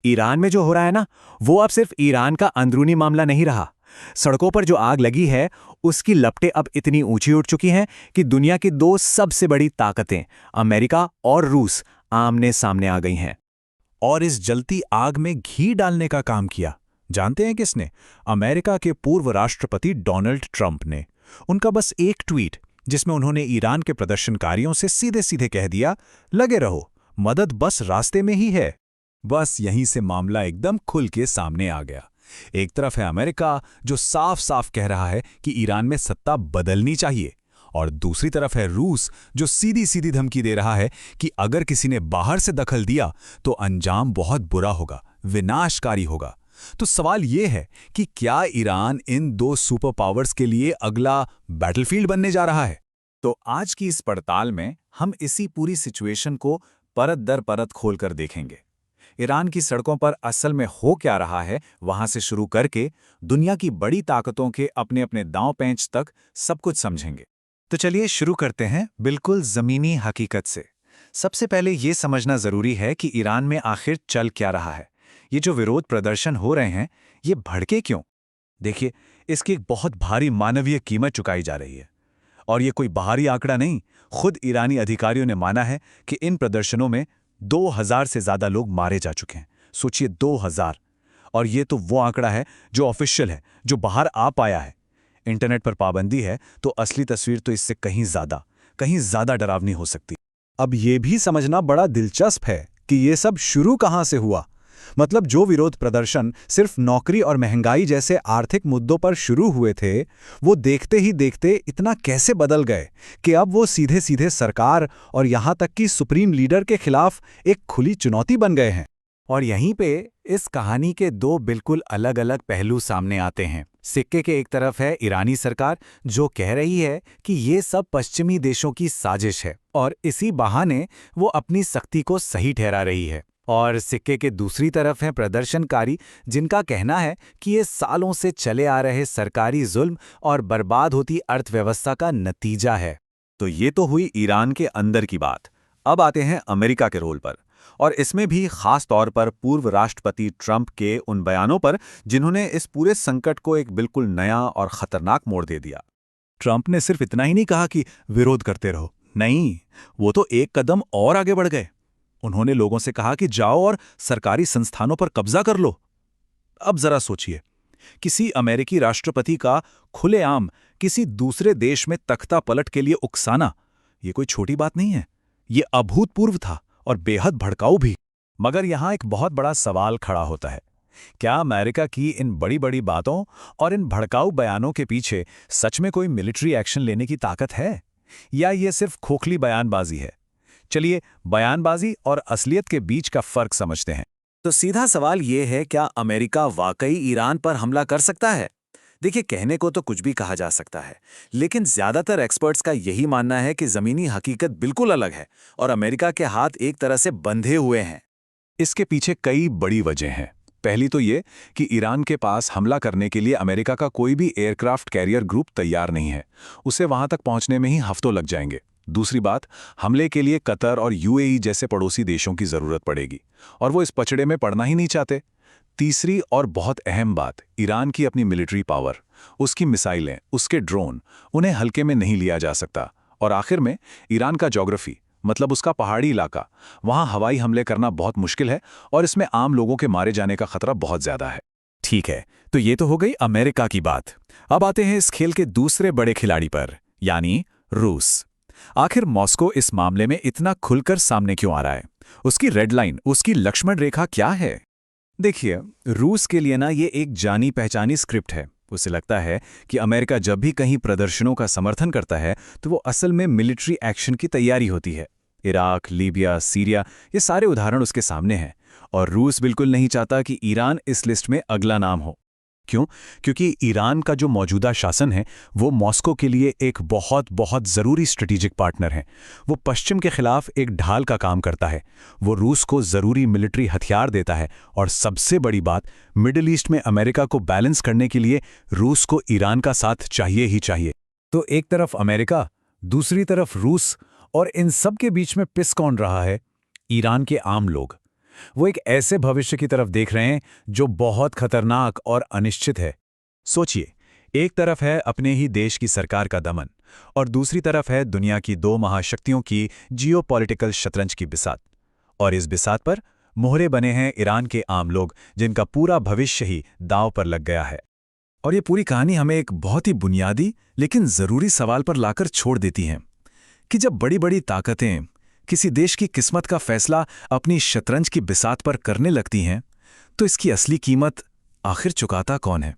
Iran में जो हो रहा है ना, वो अब सिर्फ ईरान का अंदरूनी मामला नहीं रहा। सड़कों पर जो आग लगी है, उसकी लपटें अब इतनी ऊंची उठ चुकी हैं कि दुनिया की दो सबसे बड़ी ताकतें, अमेरिका और रूस, आमने सामने आ गई हैं। और इस जलती आग में घी डालने का काम किया जानते हैं किसने? अमेरिका के पूर्व राष्ट्रपति डोनाल्ड ट्रंप ने। उनका बस एक ट्वीट, जिसमें उन्होंने ईरान के प्रदर्शनकारियों से सीधे सीधे कह दिया, लगे रहो, मदद बस रास्ते में ही है। बस यहीं से मामला एकदम खुल के सामने आ गया। एक तरफ है अमेरिका, जो साफ साफ कह रहा है कि ईरान में सत्ता बदलनी चाहिए, और दूसरी तरफ है रूस, जो सीधी सीधी धमकी दे रहा है कि अगर किसी ने बाहर से दखल दिया तो अंजाम बहुत बुरा होगा, विनाशकारी होगा। तो सवाल यह है कि क्या ईरान इन दो सुपर पावर्स के लिए अगला बैटलफील्ड बनने जा रहा है? तो आज की इस पड़ताल में हम इसी पूरी सिचुएशन को परत दर परत खोलकर देखेंगे। ईरान की सड़कों पर असल में हो क्या रहा है, वहां से शुरू करके दुनिया की बड़ी ताकतों के अपने अपने दांव पेंच तक सब कुछ समझेंगे। तो चलिए शुरू करते हैं बिल्कुल जमीनी हकीकत से। सबसे पहले ये समझना जरूरी है कि ईरान में आखिर चल क्या रहा है। ये जो विरोध प्रदर्शन हो रहे हैं, ये भड़के क्यों? देखिए, इसकी एक बहुत भारी मानवीय कीमत चुकाई जा रही है। और ये कोई बाहरी आंकड़ा नहीं, खुद ईरानी अधिकारियों ने माना है कि इन प्रदर्शनों में 2000 से ज्यादा लोग मारे जा चुके हैं। सोचिए, 2000। और ये तो वो आंकड़ा है जो ऑफिशियल है, जो बाहर आ पाया है। इंटरनेट पर पाबंदी है, तो असली तस्वीर तो इससे कहीं ज्यादा डरावनी हो सकती। अब ये भी समझना बड़ा दिलचस्प है कि ये सब शुरू कहां से हुआ। मतलब जो विरोध प्रदर्शन सिर्फ नौकरी और महंगाई जैसे आर्थिक मुद्दों पर शुरू हुए थे, वो देखते ही देखते इतना कैसे बदल गए कि अब वो सीधे सीधे सरकार और यहां तक कि सुप्रीम लीडर के खिलाफ एक खुली चुनौती बन गए हैं। और यहीं पे इस कहानी के दो बिल्कुल अलग अलग पहलू सामने आते हैं। सिक्के के एक तरफ है ईरानी सरकार, जो कह रही है कि ये सब पश्चिमी देशों की साजिश है और इसी बहाने वो अपनी सख्ती को सही ठहरा रही है। और सिक्के के दूसरी तरफ हैं प्रदर्शनकारी, जिनका कहना है कि ये सालों से चले आ रहे सरकारी जुल्म और बर्बाद होती अर्थव्यवस्था का नतीजा है। तो ये तो हुई ईरान के अंदर की बात। अब आते हैं अमेरिका के रोल पर, और इसमें भी खास तौर पर पूर्व राष्ट्रपति ट्रंप के उन बयानों पर, जिन्होंने इस पूरे संकट को एक बिल्कुल नया और खतरनाक मोड़ दे दिया। ट्रंप ने सिर्फ इतना ही नहीं कहा कि विरोध करते रहो, नहीं, वो तो एक कदम और आगे बढ़ गए। उन्होंने लोगों से कहा कि जाओ और सरकारी संस्थानों पर कब्जा कर लो। अब जरा सोचिए, किसी अमेरिकी राष्ट्रपति का खुलेआम किसी दूसरे देश में तख्ता पलट के लिए उकसाना, ये कोई छोटी बात नहीं है। ये अभूतपूर्व था और बेहद भड़काऊ भी। मगर यहां एक बहुत बड़ा सवाल खड़ा होता है, क्या अमेरिका की इन बड़ी बड़ी बातों और इन भड़काऊ बयानों के पीछे सच में कोई मिलिट्री एक्शन लेने की ताकत है, या ये सिर्फ खोखली बयानबाजी है? चलिए बयानबाजी और असलियत के बीच का फर्क समझते हैं। तो सीधा सवाल ये है, क्या अमेरिका वाकई ईरान पर हमला कर सकता है? देखिए, कहने को तो कुछ भी कहा जा सकता है, लेकिन ज्यादातर एक्सपर्ट्स का यही मानना है कि जमीनी हकीकत बिल्कुल अलग है और अमेरिका के हाथ एक तरह से बंधे हुए हैं। इसके पीछे कई बड़ी वजह हैं। पहली तो ये कि ईरान के पास हमला करने के लिए अमेरिका का कोई भी एयरक्राफ्ट कैरियर ग्रुप तैयार नहीं है। उसे वहां तक पहुंचने में ही हफ्तों लग जाएंगे। दूसरी बात, हमले के लिए कतर और यूएई जैसे पड़ोसी देशों की जरूरत पड़ेगी, और वो इस पचड़े में पड़ना ही नहीं चाहते। तीसरी और बहुत अहम बात, ईरान की अपनी मिलिट्री पावर, उसकी मिसाइलें, उसके ड्रोन, उन्हें हल्के में नहीं लिया जा सकता। और आखिर में ईरान का ज्योग्राफी, मतलब उसका पहाड़ी इलाका, वहां हवाई हमले करना बहुत मुश्किल है और इसमें आम लोगों के मारे जाने का खतरा बहुत ज्यादा है। ठीक है, तो ये तो हो गई अमेरिका की बात। अब आते हैं इस खेल के दूसरे बड़े खिलाड़ी पर, यानी रूस। आखिर मॉस्को इस मामले में इतना खुलकर सामने क्यों आ रहा है? उसकी रेड लाइन, उसकी लक्ष्मण रेखा क्या है? देखिए, रूस के लिए ना ये एक जानी पहचानी स्क्रिप्ट है। उसे लगता है कि अमेरिका जब भी कहीं प्रदर्शनों का समर्थन करता है, तो वो असल में मिलिट्री एक्शन की तैयारी होती है। इराक, लीबिया, सीरिया, ये सारे उदाहरण उसके सामने हैं। और रूस बिल्कुल नहीं चाहता कि ईरान इस लिस्ट में अगला नाम हो। क्यों? क्योंकि ईरान का जो मौजूदा शासन है, वो मॉस्को के लिए एक बहुत बहुत ज़रूरी स्ट्रेटेजिक पार्टनर है। वो पश्चिम के खिलाफ एक ढाल का काम करता है। वो रूस को ज़रूरी मिलिट्री हथियार देता है, और सबसे बड़ी बात, मिडिल ईस्ट में अमेरिका को बैलेंस करने के लिए रूस को ईरान का साथ चाहिए ही चाहिए। तो एक तरफ अमेरिका, दूसरी तरफ रूस, और इन सब के बीच में पिस कौन रहा है? ईरान के आम लोग। वो एक ऐसे भविष्य की तरफ देख रहे हैं जो बहुत खतरनाक और अनिश्चित है। सोचिए, एक तरफ है अपने ही देश की सरकार का दमन और दूसरी तरफ है दुनिया की दो महाशक्तियों की जियोपॉलिटिकल शतरंज की बिसात। और इस बिसात पर मोहरे बने हैं ईरान के आम लोग, जिनका पूरा भविष्य ही दांव पर लग गया है। और ये पूरी कहानी हमें एक बहुत ही बुनियादी लेकिन ज़रूरी सवाल पर लाकर छोड़ देती हैं कि जब बड़ी-बड़ी ताकतें किसी देश की किस्मत का फैसला अपनी शतरंज की बिसात पर करने लगती हैं, तो इसकी असली कीमत आखिर चुकाता कौन है?